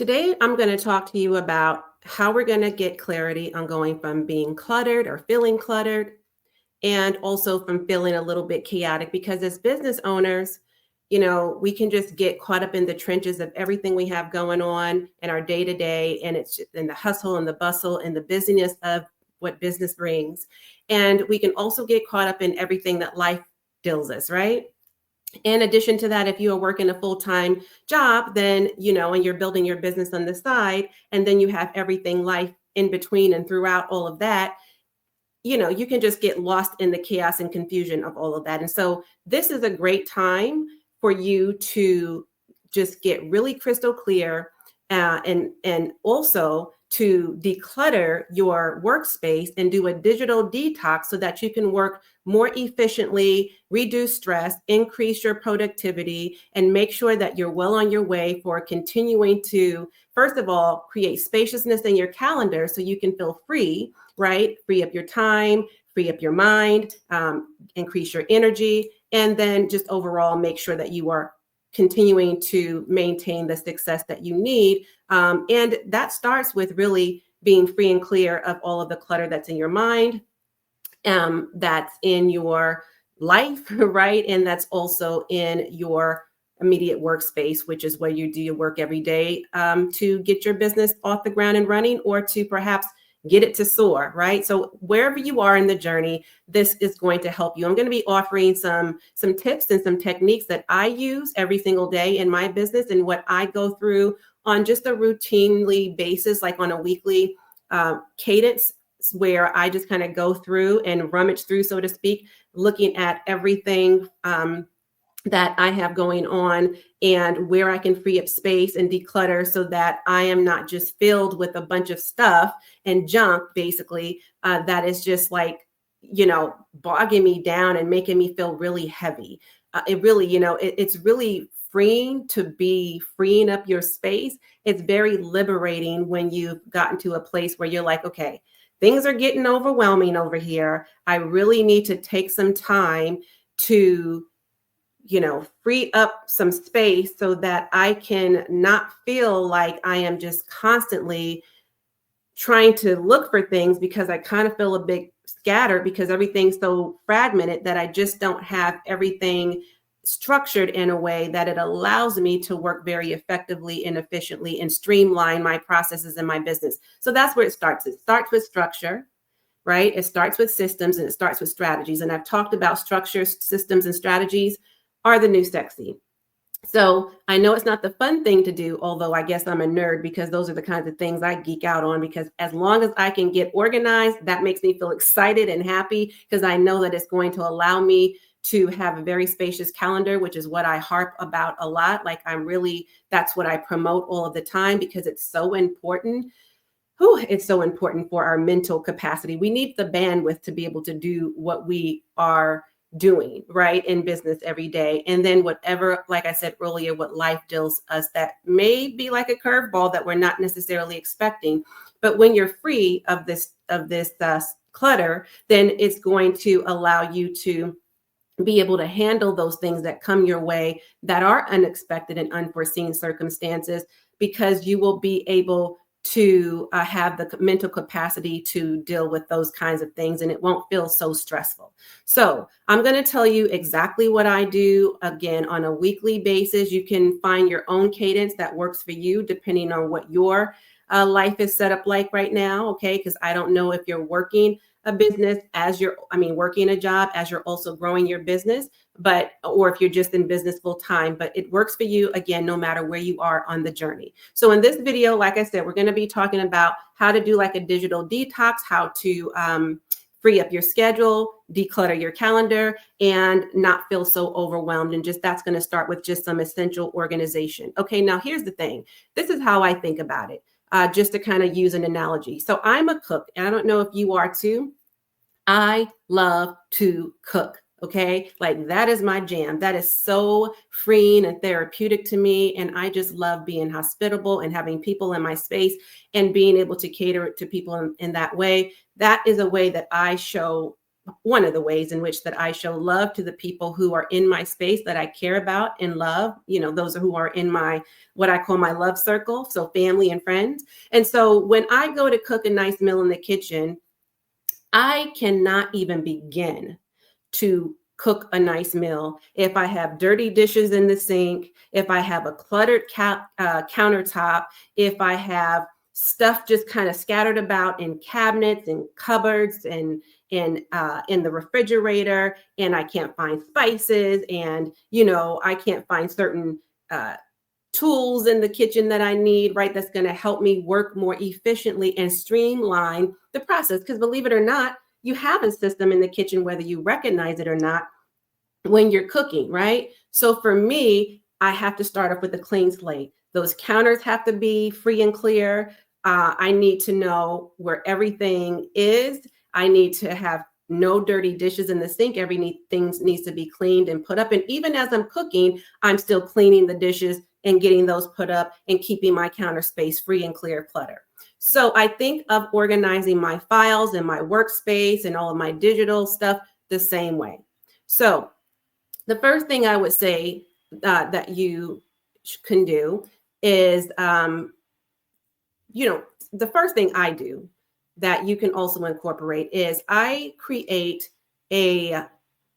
Today, I'm going to talk to you about how we're going to get clarity on going from being cluttered or feeling cluttered and also from feeling a little bit chaotic. Because as business owners, we can just get caught up in the trenches of everything we have going on in our day to day, and it's just in the hustle and the bustle and the busyness of what business brings. And we can also get caught up in everything that life deals us, right? In addition to that, if you are working a full-time job, then, and you're building your business on the side, and then you have everything life in between and throughout all of that, you can just get lost in the chaos and confusion of all of that. And so this is a great time for you to just get really crystal clear, and also to declutter your workspace and do a digital detox so that you can work more efficiently, reduce stress, increase your productivity, and make sure that you're well on your way for continuing to, first of all, create spaciousness in your calendar so you can feel free, right? Free up your time, free up your mind, increase your energy, and then just overall make sure that you are continuing to maintain the success that you need. And that starts with really being free and clear of all of the clutter that's in your mind, that's in your life, right? And that's also in your immediate workspace, which is where you do your work every day, to get your business off the ground and running, or to perhaps get it to soar, right? So wherever you are in the journey, this is going to help you. I'm going to be offering some tips and some techniques that I use every single day in my business, and what I go through on just a routinely basis, like on a weekly cadence, where I just kind of go through and rummage through, so to speak, looking at everything that I have going on and where I can free up space and declutter so that I am not just filled with a bunch of stuff and junk, basically, that is just like, bogging me down and making me feel really heavy. It really, it's really freeing to be freeing up your space. It's very liberating when you've gotten to a place where you're like, okay, things are getting overwhelming over here. I really need to take some time to free up some space so that I can not feel like I am just constantly trying to look for things, because I kind of feel a bit scattered because everything's so fragmented that I just don't have everything structured in a way that it allows me to work very effectively and efficiently and streamline my processes in my business. So that's where it starts. It starts with structure, right? It starts with systems, and it starts with strategies. And I've talked about structure, systems, and strategies are the new sexy. So I know it's not the fun thing to do, although I guess I'm a nerd, because those are the kinds of things I geek out on, because as long as I can get organized, that makes me feel excited and happy, because I know that it's going to allow me to have a very spacious calendar, which is what I harp about a lot. Like that's what I promote all of the time, because it's so important. It's so important for our mental capacity. We need the bandwidth to be able to do what we are doing, right, in business every day. And then whatever, like I said earlier, what life deals us that may be like a curveball that we're not necessarily expecting. But when you're free of this clutter, then it's going to allow you to be able to handle those things that come your way that are unexpected and unforeseen circumstances, because you will be able to have the mental capacity to deal with those kinds of things, and it won't feel so stressful. So I'm going to tell you exactly what I do, again, on a weekly basis. You can find your own cadence that works for you, depending on what your life is set up like right now. Okay. Because I don't know if you're working a business working a job as you're also growing your business, or if you're just in business full time, but it works for you, again, no matter where you are on the journey. So in this video, like I said, we're going to be talking about how to do like a digital detox, how to free up your schedule, declutter your calendar, and not feel so overwhelmed. And that's going to start with just some essential organization. Okay, now here's the thing. This is how I think about it. Just to kind of use an analogy. So I'm a cook, and I don't know if you are too. I love to cook. Okay. Like that is my jam. That is so freeing and therapeutic to me. And I just love being hospitable and having people in my space and being able to cater it to people in that way. That is a way that I show one of the ways in which that I show love to the people who are in my space that I care about and love, those who are in my, what I call my love circle. So family and friends. And so when I go to cook a nice meal in the kitchen, I cannot even begin to cook a nice meal if I have dirty dishes in the sink, if I have a cluttered countertop, if I have stuff just kind of scattered about in cabinets and cupboards and in the refrigerator, and I can't find spices, and I can't find certain tools in the kitchen that I need, right? That's going to help me work more efficiently and streamline the process. Because believe it or not, you have a system in the kitchen, whether you recognize it or not, when you're cooking, right? So for me, I have to start off with a clean slate. Those counters have to be free and clear. I need to know where everything is. I need to have no dirty dishes in the sink. Everything needs to be cleaned and put up. And even as I'm cooking, I'm still cleaning the dishes and getting those put up and keeping my counter space free and clear of clutter. So I think of organizing my files and my workspace and all of my digital stuff the same way. So the first thing I would say that you can do is, the first thing I do that you can also incorporate is I create a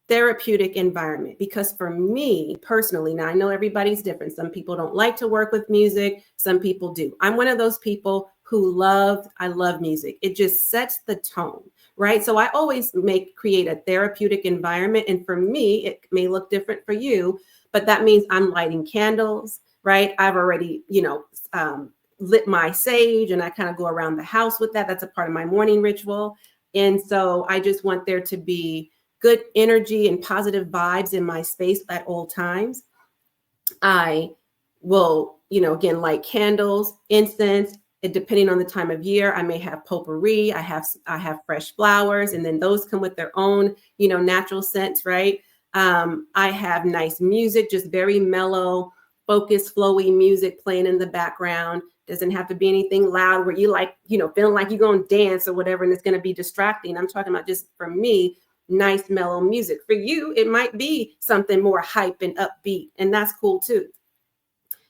therapeutic environment. Because for me personally, now I know everybody's different. Some people don't like to work with music. Some people do. I'm one of those people who I love music. It just sets the tone, right? So I always create a therapeutic environment. And for me, it may look different for you, but that means I'm lighting candles, right? I've already, lit my sage, and I kind of go around the house with that. That's a part of my morning ritual. And so I just want there to be good energy and positive vibes in my space at all times. I will, again, light candles, incense. Depending on the time of year, I may have potpourri. I have fresh flowers, and then those come with their own, natural scents, right? I have nice music, just very mellow, focused, flowy music playing in the background. Doesn't have to be anything loud where you feeling like you're going to dance or whatever, and it's going to be distracting. I'm talking about, just for me, nice mellow music. For you, it might be something more hype and upbeat, and that's cool too.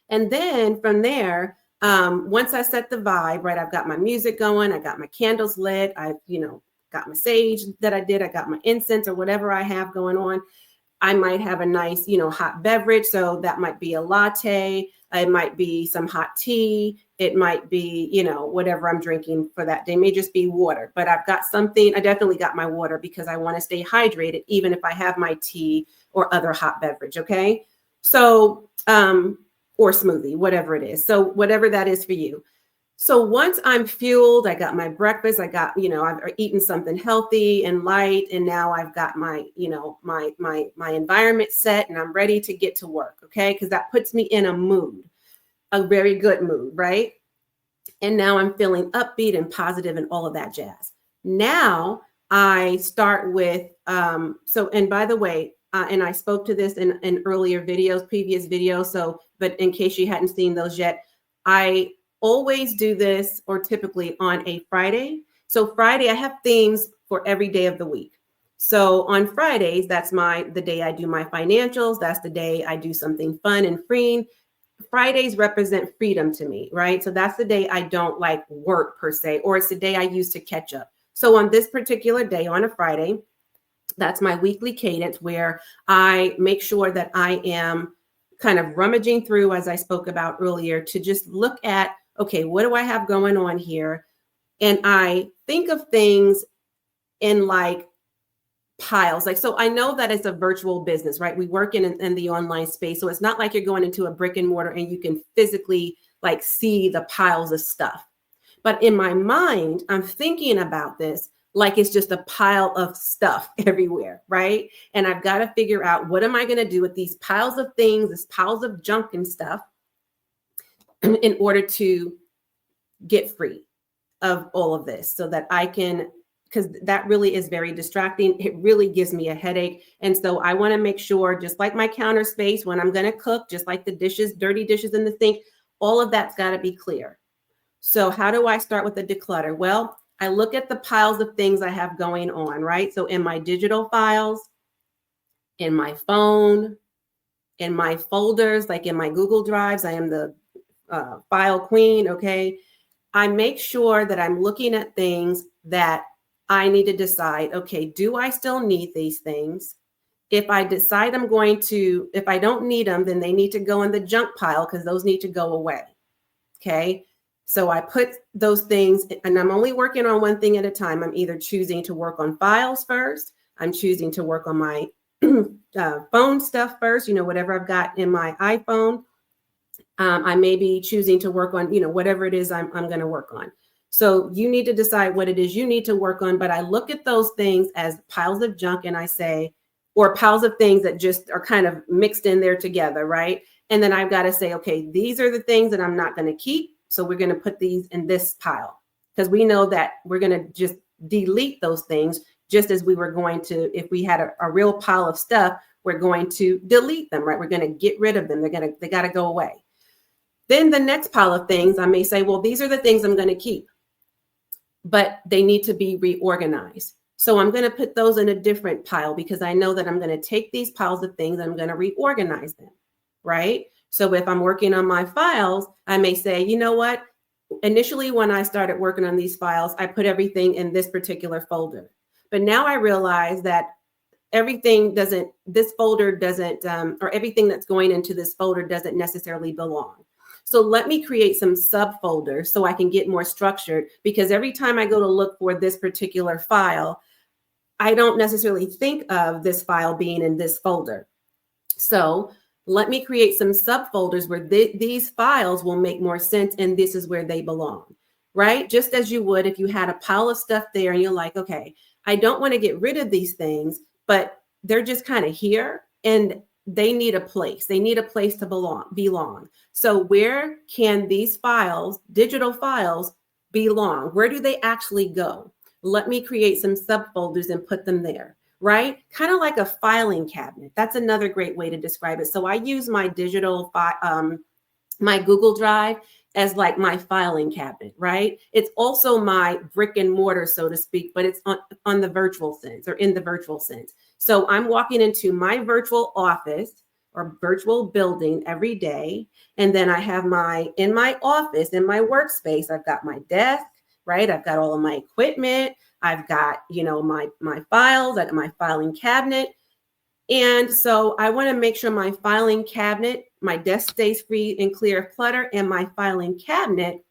And then from there, once I set the vibe, right, I've got my music going, I got my candles lit, I've got my sage that I did, I got my incense or whatever I have going on. I might have a nice, hot beverage. So that might be a latte. It might be some hot tea. It might be, whatever I'm drinking for that day. It may just be water, but I've got something. I definitely got my water because I want to stay hydrated, even if I have my tea or other hot beverage. Okay. So, or smoothie, whatever it is. So whatever that is for you. So once I'm fueled, I got my breakfast, I got, I've eaten something healthy and light, and now I've got my, my environment set, and I'm ready to get to work, okay? Because that puts me in a mood, a very good mood, right? And now I'm feeling upbeat and positive and all of that jazz. Now I start with, and by the way, and I spoke to this in earlier videos, previous videos, but in case you hadn't seen those yet, I always do this, or typically on a Friday. So Friday, I have themes for every day of the week. So on Fridays, that's the day I do my financials. That's the day I do something fun and freeing. Fridays represent freedom to me, right? So that's the day I don't like work per se, or it's the day I use to catch up. So on this particular day, on a Friday, that's my weekly cadence where I make sure that I am kind of rummaging through, as I spoke about earlier, to just look at, okay, what do I have going on here? And I think of things in like piles. So I know that it's a virtual business, right? We work in the online space. So it's not like you're going into a brick and mortar and you can physically see the piles of stuff. But in my mind, I'm thinking about this like it's just a pile of stuff everywhere, right? And I've got to figure out, what am I going to do with these piles of things, these piles of junk and stuff, in order to get free of all of this, so that I can, because that really is very distracting. It really gives me a headache. And so I want to make sure, just like my counter space when I'm going to cook, just like the dishes, dirty dishes in the sink, all of that's got to be clear. So how do I start with the declutter? Well, I look at the piles of things I have going on, right? So in my digital files, in my phone, in my folders, like in my Google Drives, I am the file queen, okay? I make sure that I'm looking at things that I need to decide, okay, do I still need these things? If I decide if I don't need them, then they need to go in the junk pile because those need to go away. Okay. So I put those things, and I'm only working on one thing at a time. I'm either choosing to work on files first, I'm choosing to work on my phone stuff first, whatever I've got in my iPhone. I may be choosing to work on, whatever it is I'm going to work on. So you need to decide what it is you need to work on. But I look at those things as piles of junk, and I say, or piles of things that just are kind of mixed in there together, right? And then I've got to say, okay, these are the things that I'm not going to keep. So we're going to put these in this pile, because we know that we're going to just delete those things, just as we were going to, if we had a real pile of stuff, we're going to delete them, right? We're going to get rid of them. They got to go away. Then the next pile of things, I may say, well, these are the things I'm going to keep, but they need to be reorganized. So I'm going to put those in a different pile, because I know that I'm going to take these piles of things and I'm going to reorganize them, right? So if I'm working on my files, I may say, you know what? Initially, when I started working on these files, I put everything in this particular folder. But now I realize that this folder doesn't, or everything that's going into this folder doesn't necessarily belong. So let me create some subfolders so I can get more structured, because every time I go to look for this particular file, I don't necessarily think of this file being in this folder. So let me create some subfolders where these files will make more sense, and this is where they belong, right? Just as you would if you had a pile of stuff there and you're like, okay, I don't want to get rid of these things, but they're just kind of here and they need a place. They need a place to belong. So where can these files, digital files, belong? Where do they actually go? Let me create some subfolders and put them there, right? Kind of like a filing cabinet. That's another great way to describe it. So I use my my Google Drive as like my filing cabinet, right? It's also my brick and mortar, so to speak, but it's on the virtual sense, or in the virtual sense. So I'm walking into my virtual office or virtual building every day. And then I have in my office, in my workspace, I've got my desk, right? I've got all of my equipment. I've got, my files, I've got my filing cabinet. And so I want to make sure my filing cabinet, my desk stays free and clear of clutter, and my filing cabinet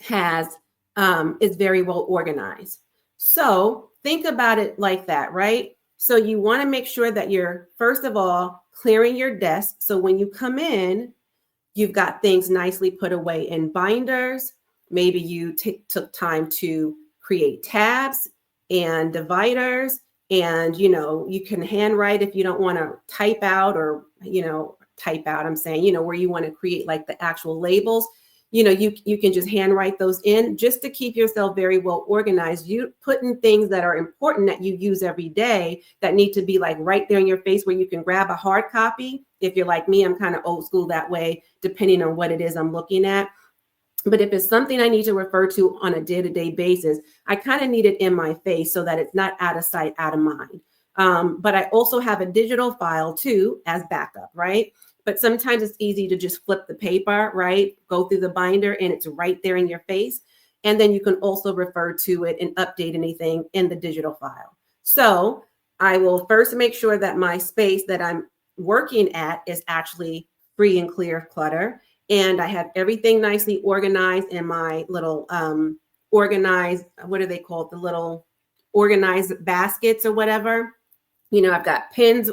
is very well organized. So think about it like that, right? So you want to make sure that you're, first of all, clearing your desk. So when you come in, you've got things nicely put away in binders. Maybe you took time to create tabs and dividers. And, you can handwrite if you don't want to type out, or, I'm saying, where you want to create like the actual labels, you can just handwrite those in, just to keep yourself very well organized. You put in things that are important that you use every day, that need to be like right there in your face, where you can grab a hard copy. If you're like me, I'm kind of old school that way, depending on what it is I'm looking at. But if it's something I need to refer to on a day-to-day basis, I kind of need it in my face so that it's not out of sight, out of mind. But I also have a digital file too as backup, right? But sometimes it's easy to just flip the paper, right? Go through the binder and it's right there in your face. And then you can also refer to it and update anything in the digital file. So I will first make sure that my space that I'm working at is actually free and clear of clutter. And I have everything nicely organized in my little organized, what are they called? The little organized baskets or whatever. I've got pens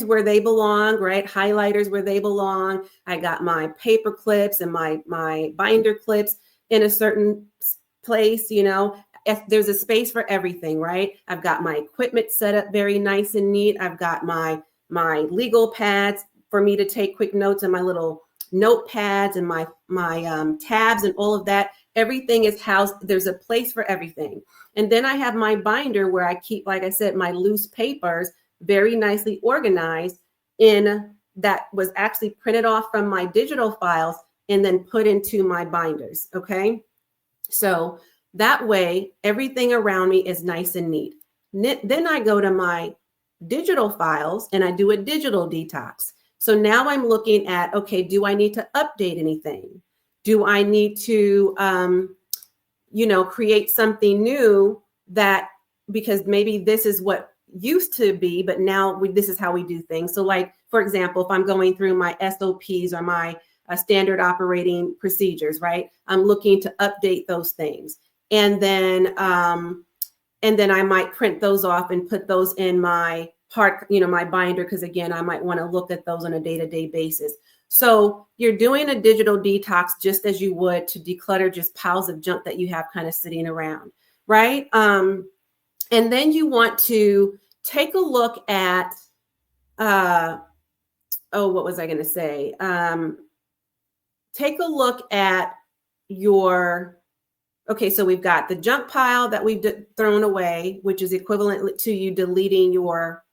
where they belong, right? Highlighters where they belong. I got my paper clips and my binder clips in a certain place. There's a space for everything, right? I've got my equipment set up very nice and neat. I've got my legal pads for me to take quick notes, and my little notepads and my tabs and all of that. Everything is housed. There's a place for everything. And then I have my binder where I keep, like I said, my loose papers very nicely organized that was actually printed off from my digital files and then put into my binders. Okay. So That way, everything around me is nice and neat. Then I go to my digital files and I do a digital detox. So now I'm looking at, okay, do I need to update anything? Do I need to, create something new that, because maybe this is what used to be, but now this is how we do things. So like, for example, if I'm going through my SOPs or my standard operating procedures, right? I'm looking to update those things. And then I might print those off and put those in my my binder, because again, I might want to look at those on a day-to-day basis. So you're doing a digital detox just as you would to declutter just piles of junk that you have kind of sitting around, right? And then you want to take a look at, what was I going to say? Take a look at okay, so we've got the junk pile that we've thrown away, which is equivalent to you deleting your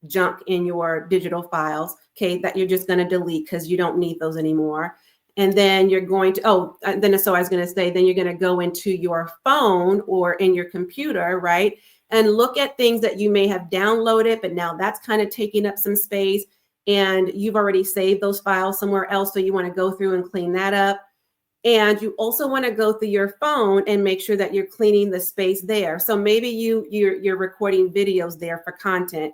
junk in your digital files, okay, that you're just going to delete because you don't need those anymore. And then you're going to, so I was going to say, then you're going to go into your phone or in your computer, right? And look at things that you may have downloaded, but now that's kind of taking up some space and you've already saved those files somewhere else. So you want to go through and clean that up. And you also want to go through your phone and make sure that you're cleaning the space there. So maybe you're recording videos there for content.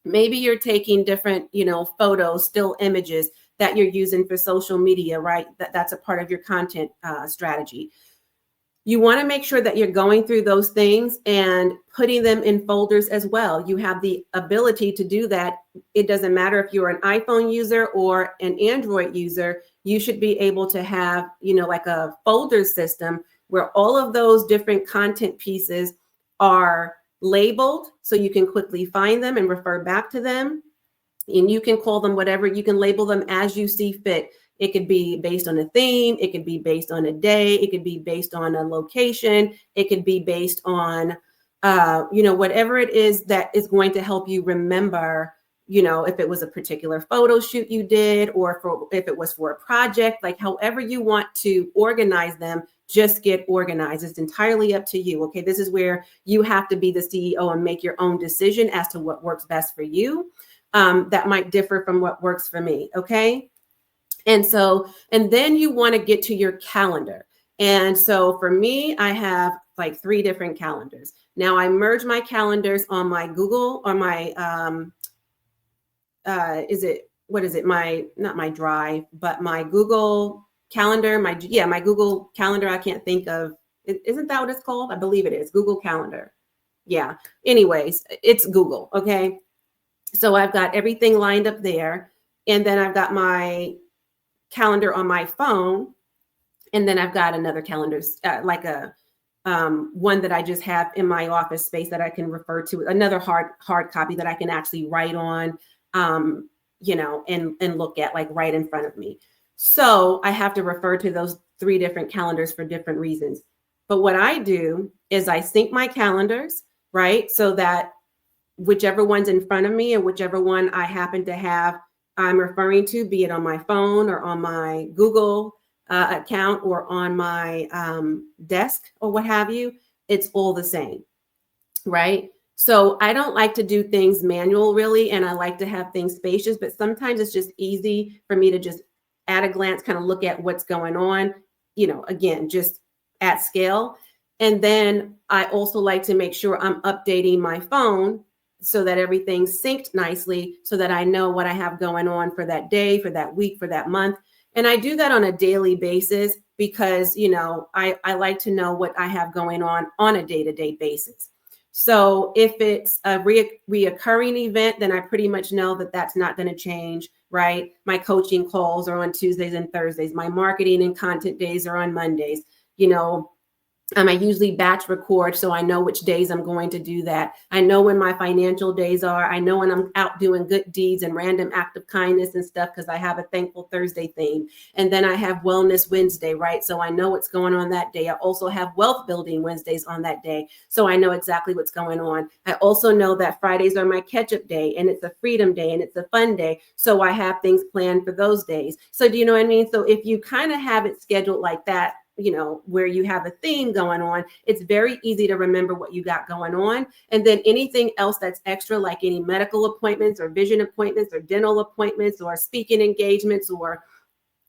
Maybe you're taking different, photos, still images that you're using for social media, right? That's a part of your content strategy. You want to make sure that you're going through those things and putting them in folders as well. You have the ability to do that. It doesn't matter if you're an iPhone user or an Android user, you should be able to have, like a folder system where all of those different content pieces are labeled so you can quickly find them and refer back to them. And you can call them whatever, you can label them as you see fit. It could be based on a theme. It could be based on a day. It could be based on a location. It could be based on, whatever it is that is going to help you remember, if it was a particular photo shoot you did, or if it was for a project, like however you want to organize them, just get organized. It's entirely up to you. Okay, this is where you have to be the CEO and make your own decision as to what works best for you. That might differ from what works for me. Okay. And then you want to get to your calendar. And so for me, I have like 3 different calendars. Now I merge my calendars on my Google or my, not my Drive, but my Google Calendar, my Google Calendar. I can't think of, isn't that what it's called? I believe it is Google Calendar. Yeah. Anyways, it's Google. Okay. So I've got everything lined up there. And then I've got my calendar on my phone. And then I've got another calendar, like a one that I just have in my office space that I can refer to, another hard copy that I can actually write on, and look at, like right in front of me. So I have to refer to those 3 different calendars for different reasons. But what I do is I sync my calendars, right? So that whichever one's in front of me and whichever one I happen to have, I'm referring to, be it on my phone or on my Google account or on my desk or what have you, it's all the same, right? So I don't like to do things manual really, and I like to have things spacious, but sometimes it's just easy for me to just at a glance kind of look at what's going on, again, just at scale. And then I also like to make sure I'm updating my phone so that everything's synced nicely so that I know what I have going on for that day, for that week, for that month. And I do that on a daily basis because, I like to know what I have going on a day-to-day basis. So if it's a reoccurring event, then I pretty much know that that's not going to change, right? My coaching calls are on Tuesdays and Thursdays. My marketing and content days are on Mondays. I usually batch record, so I know which days I'm going to do that. I know when my financial days are. I know when I'm out doing good deeds and random act of kindness and stuff because I have a Thankful Thursday theme. And then I have Wellness Wednesday, right? So I know what's going on that day. I also have Wealth Building Wednesdays on that day. So I know exactly what's going on. I also know that Fridays are my catch-up day, and it's a freedom day, and it's a fun day. So I have things planned for those days. So do you know what I mean? So if you kind of have it scheduled like that, where you have a theme going on, it's very easy to remember what you got going on. And then anything else that's extra, like any medical appointments or vision appointments or dental appointments or speaking engagements or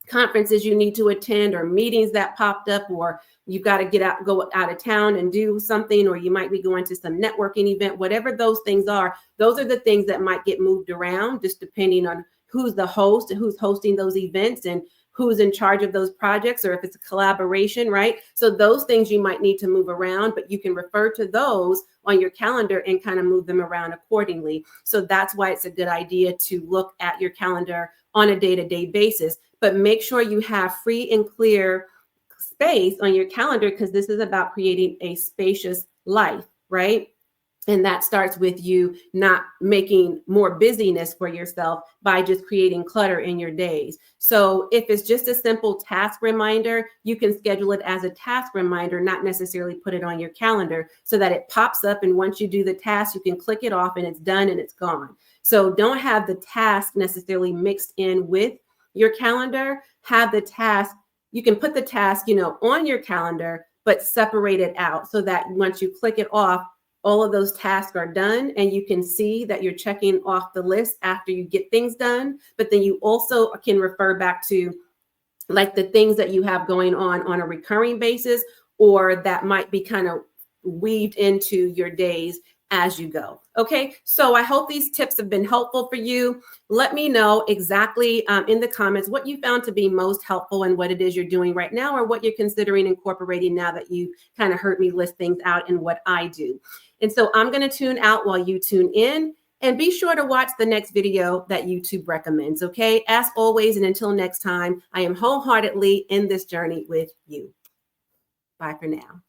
conferences you need to attend or meetings that popped up, or you've got to go out of town and do something, or you might be going to some networking event, whatever those things are, those are the things that might get moved around just depending on who's the host and who's hosting those events and who's in charge of those projects, or if it's a collaboration, right? So those things you might need to move around, but you can refer to those on your calendar and kind of move them around accordingly. So that's why it's a good idea to look at your calendar on a day-to-day basis, but make sure you have free and clear space on your calendar, because this is about creating a spacious life, right? And that starts with you not making more busyness for yourself by just creating clutter in your days. So if it's just a simple task reminder, you can schedule it as a task reminder, not necessarily put it on your calendar, so that it pops up. And once you do the task, you can click it off and it's done and it's gone. So don't have the task necessarily mixed in with your calendar. Have the task, you can put the task, on your calendar, but separate it out so that once you click it off, all of those tasks are done and you can see that you're checking off the list after you get things done. But then you also can refer back to like the things that you have going on a recurring basis, or that might be kind of weaved into your days as you go. Okay, so I hope these tips have been helpful for you. Let me know exactly in the comments what you found to be most helpful and what it is you're doing right now, or what you're considering incorporating now that you kind of heard me list things out and what I do. And so I'm going to tune out while you tune in, and be sure to watch the next video that YouTube recommends. Okay, as always, and until next time, I am wholeheartedly in this journey with you. Bye for now.